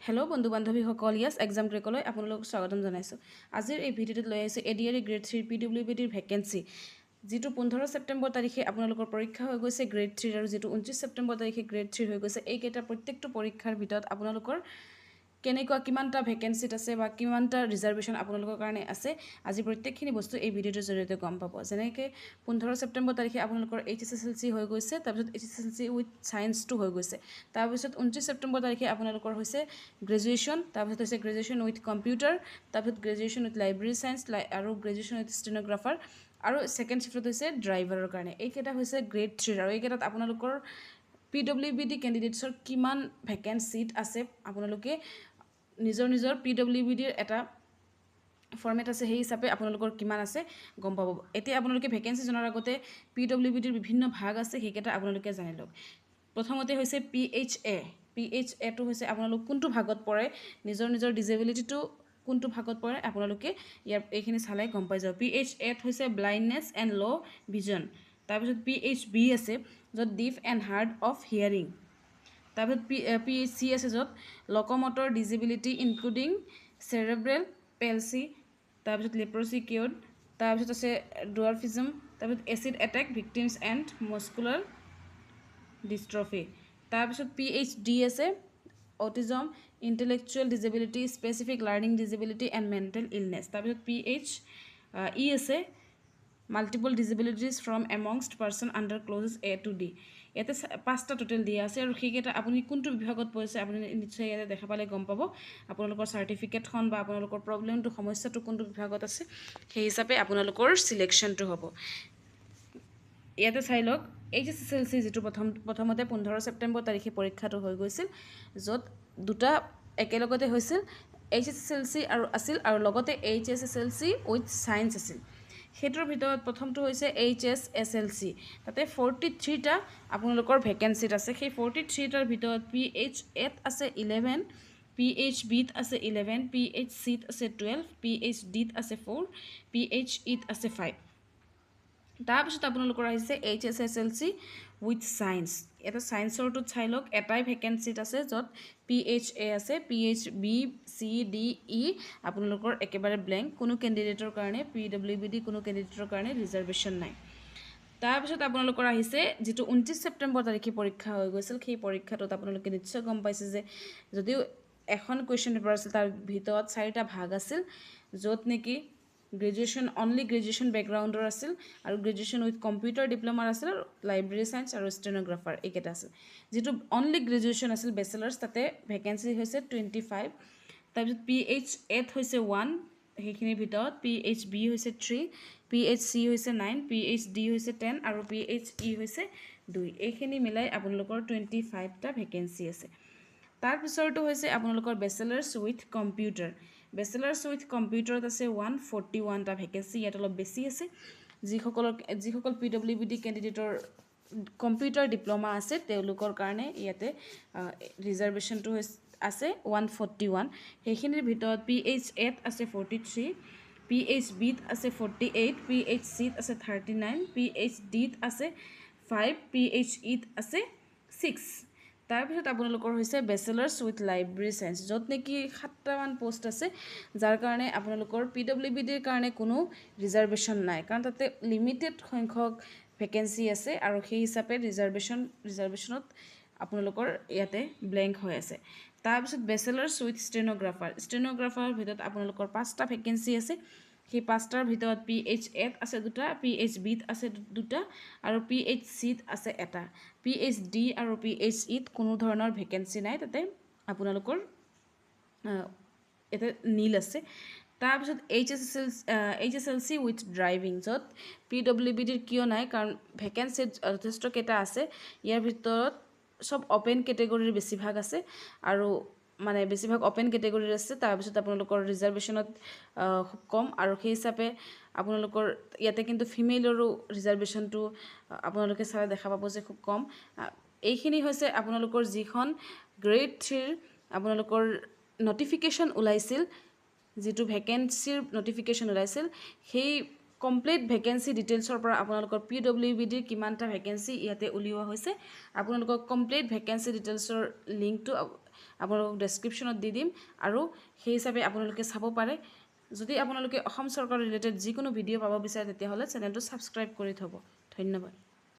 Hello' বন্ধু বান্ধৱীসকল ইয়াছ exam ট্ৰেকলৈ আপোনালোকক স্বাগতম জনাইছোঁ। আজিৰ এই ভিডিঅ'টোত লৈ আহিছোঁ এডিআৰই গ্ৰেড 3 PWBDৰ ভেকেঞ্চি, যিটো 15 ছেপ্টেম্বৰ তাৰিখে আপোনালোকৰ পৰীক্ষা হৈ গৈছে গ্ৰেড 3 আৰু যিটো 29 ছেপ্টেম্বৰ তাৰিখে গ্ৰেড 3 হৈ গৈছে। এইকেইটা প্ৰত্যেকটো পৰীক্ষাৰ ভিতৰত আপোনালোকৰ কেনেকুৱা কিমানটা ভেকেঞ্চিত আছে বা কিমানটা ৰিজাৰ্ভেশ্যন আপোনালোকৰ কাৰণে আছে, আজি প্ৰত্যেকখিনি বস্তু এই ভিডিঅ'টোৰ জৰিয়তে গম পাব। যেনেকৈ 15 ছেপ্টেম্বৰ তাৰিখে আপোনালোকৰ HSSLC হৈ গৈছে, তাৰপিছত HSSLC উইথ ছায়েন্সটো হৈ গৈছে। তাৰপিছত 29 ছেপ্টেম্বৰ তাৰিখে আপোনালোকৰ হৈছে গ্ৰেজুৱেশ্যন, তাৰপিছত হৈছে গ্ৰেজুৱেশ্যন উইথ কম্পিউটাৰ, তাৰপিছত গ্ৰেজুৱেশ্যন উইথ লাইব্ৰেৰী ছায়েন্স আৰু গ্ৰেজুৱেশ্যন উইথ ষ্টেন'গ্ৰাফাৰ, আৰু ছেকেণ্ড শ্বিফ্টত হৈছে ড্ৰাইভাৰৰ কাৰণে। এইকেইটা হৈছে গ্ৰেড 3 আৰু এইকেইটাত আপোনালোকৰ PWBD কেণ্ডিডেটছৰ কিমান ভেকেঞ্চ ছিট আছে আপোনালোকে নিজৰ নিজৰ PWBDৰ এটা ফৰ্মেট আছে, সেই হিচাপে আপোনালোকৰ কিমান আছে গম পাব। এতিয়া আপোনালোকে ভেকেঞ্চি জনাৰ আগতে PWBDৰ বিভিন্ন ভাগ আছে, সেইকেইটা আপোনালোকে জানি লওক। প্ৰথমতে হৈছে PHAটো হৈছে আপোনালোক কোনটো ভাগত পৰে, নিজৰ নিজৰ ডিজেবিলিটিটো কোনটো ভাগত পৰে আপোনালোকে এইখিনি চালে গম পাই যাব। PHA হৈছে ব্লাইণ্ডনেছ এণ্ড ল' ভিজন। তাৰপিছত PHB আছে য'ত deaf and hard of hearing. তাৰপিছত PHC আছে য'ত locomotor disability including cerebral palsy, তাৰপিছত লেপ্ৰচি কিউৰ্ড, তাৰপিছত আছে ডুৱাৰ্ফিজম, তাৰপিছত acid attack victims and muscular dystrophy. তাৰপিছত PHD আছে autism, intellectual disability, specific learning disability and mental illness. তাৰপিছত PHE আছে multiple disabilities from amongst persons under clauses A to D। ইয়াতে 5টা টোটেল দিয়া আছে আৰু সেইকেইটা আপুনি কোনটো বিভাগত পৰিছে আপুনি নিশ্চয় ইয়াতে দেখা পালে গম পাব। আপোনালোকৰ চাৰ্টিফিকেটখন বা আপোনালোকৰ প্ৰব্লেমটো সমস্যাটো কোনটো বিভাগত আছে সেই হিচাপে আপোনালোকৰ চিলেকশ্যনটো হ'ব। ইয়াতে চাই লওক HSSLC যিটো প্ৰথমতে 15 ছেপ্টেম্বৰ তাৰিখে পৰীক্ষাটো হৈ গৈছিল, য'ত দুটা একেলগতে হৈছিল, HSSLC আছিল আৰু লগতে HSSLC উইথ ছায়েন্স আছিল। সেইটোৰ ভিতৰত প্ৰথমটো হৈছে HSSLC, তাতে 43টা আপোনালোকৰ ভেকেঞ্চিত আছে। সেই 43টাৰ ভিতৰত PHAত আছে 11, PHBত আছে 11, PHCত আছে 12, PHDত আছে 4, PHEত আছে 5। তাৰপিছত আপোনালোকৰ আহিছে HSSLC উইথ ছায়েন্স। এটা ছায়েন্সৰটোত চাই লওক এটাই ভেকেঞ্চিত আছে য'ত PHA আছে, PHB, C, D, E আপোনালোকৰ একেবাৰে ব্লেংক, কোনো কেণ্ডিডেটৰ কাৰণে PWBD কোনো কেণ্ডিডেটৰ কাৰণে ৰিজাৰ্ভেশ্যন নাই। তাৰপিছত আপোনালোকৰ আহিছে যিটো 29 ছেপ্টেম্বৰ তাৰিখে পৰীক্ষা হৈ গৈছিল, সেই পৰীক্ষাটোত আপোনালোকে নিশ্চয় গম পাইছে যে যদিও এখন কুৱেশ্যন পেপাৰ আছিল তাৰ ভিতৰত 4টা ভাগ আছিল, য'ত নেকি অনলি গ্ৰেজুৱেশ্যন বেকগ্ৰাউণ্ডৰ আছিল আৰু গ্ৰেজুৱেশ্যন উইথ কম্পিউটাৰ ডিপ্ল'মাৰ আছিল আৰু লাইব্ৰেৰী ছায়েন্স আৰু ষ্টেন'গ্ৰাফাৰ এইকেইটা আছিল। যিটো অনলি গ্ৰেজুৱেশ্যন আছিল বেচেলাৰ্ছ, তাতে ভেকেঞ্চি হৈছে 25। তাৰপিছত PHAত হৈছে 1, সেইখিনিৰ ভিতৰত PHB হৈছে 3, PHC হৈছে 9, PHD হৈছে 10 আৰু PHE হৈছে 2। এইখিনি মিলাই আপোনালোকৰ 25টা ভেকেঞ্চি আছে। তাৰপিছৰটো হৈছে আপোনালোকৰ বেচেলাৰ্ছ উইথ কম্পিউটাৰ। বেচেলাৰ্ছ উইথ কম্পিউটাৰত আছে 141টা ভেকেঞ্চি, ইয়াত অলপ বেছি আছে। যিসকল PWBD কেণ্ডিডেটৰ কম্পিউটাৰ ডিপ্ল'মা আছে তেওঁলোকৰ কাৰণে ইয়াতে ৰিজাৰ্ভেশ্যনটো আছে 141। সেইখিনিৰ ভিতৰত PHAত আছে 43, PHBত আছে 48, PHCত আছে 39, PHDত আছে 5, PHEত আছে 6। তাৰপিছত আপোনালোকৰ হৈছে বেচেলাৰ্ছ উইথ লাইব্ৰেৰী ছায়েন্স, য'ত নেকি 7টামান পষ্ট আছে, যাৰ কাৰণে আপোনালোকৰ PWBDৰ কাৰণে কোনো ৰিজাৰ্ভেশ্যন নাই, কাৰণ তাতে লিমিটেড সংখ্যক ভেকেঞ্চি আছে আৰু সেই হিচাপে ৰিজাৰ্ভেশ্যনত আপোনালোকৰ ইয়াতে ব্লেংক হৈ আছে। তাৰপিছত বেচেলাৰ্ছ উইথ ষ্টেন'গ্ৰাফাৰৰ ভিতৰত আপোনালোকৰ 5টা ভেকেঞ্চি আছে। সেই 5টাৰ ভিতৰত PHAত আছে 2টা, PHBত আছে 2টা আৰু PHCত আছে 1টা। PHD আৰু PHEত কোনো ধৰণৰ ভেকেঞ্চি নাই, তাতে আপোনালোকৰ ইয়াতে নীল আছে। তাৰপিছত HSLC উইথ ড্ৰাইভিং, য'ত PWBDৰ কিয় নাই, কাৰণ ভেকেঞ্চি যথেষ্টকেইটা আছে, ইয়াৰ ভিতৰত চব অ'পেন কেটেগৰীৰ বেছিভাগ আছে আৰু বেছিভাগ অ'পেন কেটেগৰীৰ আছে। তাৰপিছত আপোনালোকৰ ৰিজাৰ্ভেশ্যনত খুব কম আৰু সেই হিচাপে আপোনালোকৰ ইয়াতে কিন্তু ফিমেইলৰো ৰিজাৰ্ভেশ্যনটো আপোনালোকে চালে দেখা পাব যে খুব কম। এইখিনি হৈছে আপোনালোকৰ যিখন গ্ৰেড 3ৰ আপোনালোকৰ নটিফিকেশ্যন ওলাইছিল, যিটো ভেকেঞ্চিৰ নটিফিকেশ্যন ওলাইছিল, সেই কমপ্লিট ভেকেঞ্চি ডিটেইলছৰ পৰা আপোনালোকৰ PWBDৰ কিমানটা ভেকেঞ্চি ইয়াতে উলিওৱা হৈছে। আপোনালোকক কমপ্লিট ভেকেঞ্চি ডিটেইলছৰ লিংকটো আপোনালোকক ডেছক্ৰিপশ্যনত দি দিম আৰু সেই হিচাপে আপোনালোকে চাব পাৰে যদি আপোনালোকে অসম চৰকাৰ ৰিলেটেড যিকোনো ভিডিঅ' পাব বিচাৰে তেতিয়াহ'লে চেনেলটো ছাবস্ক্ৰাইব কৰি থ'ব ধন্যবাদ